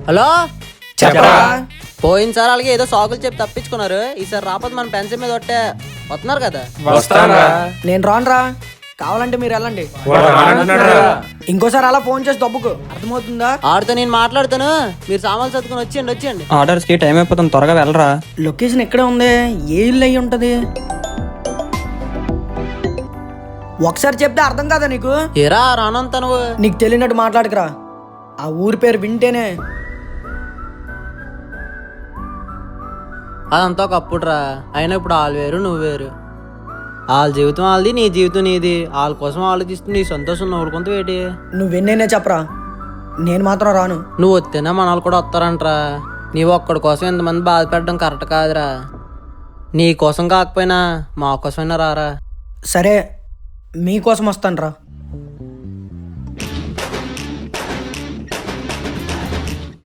Hello చెప్పరా పోయినసారి అలాగే ఏదో సాకులు చెప్పి తప్పించుకున్నారు. ఈసారి రాకపోతే మన పెన్షన్ మీద ఒట్టే వస్తున్నారు కదా. వస్తానరా నేను రానురా, కావాలంటే మీరు వెళ్ళండి. ఇంకోసారి అలా ఫోన్ చేసి దబ్బుకు, అర్థమవుతుందా? ఆడితో నేను మాట్లాడుతాను, మీరు సామాన్లు చదువుకుని వచ్చేయండి. ఆర్డర్స్ కి టైం అయిపోతుంది, త్వరగా వెళ్ళరా. లొకేషన్ ఎక్కడే ఉంది? ఏ ఇల్లు అయ్యి ఉంటది? ఒకసారి చెప్తే అర్థం కాదా నీకు? ఏరా రానంత నువ్వు నీకు తెలియనట్టు మాట్లాడకురా. ఆ ఊరి పేరు వింటేనే అదంతా ఒకప్పుడురా. అయినా ఇప్పుడు వాళ్ళు వేరు నువ్వు వేరు. వాళ్ళ జీవితం వాళ్ళది, నీ జీవితం నీది. వాళ్ళ కోసం ఆలోచిస్తూ నీ సంతోషం నవ్వుకుంటూ వేటి. నువ్వెన్నైనా చెప్పరా, నేను మాత్రం రాను. నువ్వు వస్తేనే మన వాళ్ళు కూడా వస్తారంటరా. నీవు ఒక్కడి కోసం ఎంతమంది బాధపెట్టడం కరెక్ట్ కాదురా. నీ కోసం కాకపోయినా మా కోసమైనా రారా. సరే, మీకోసం వస్తాను రా.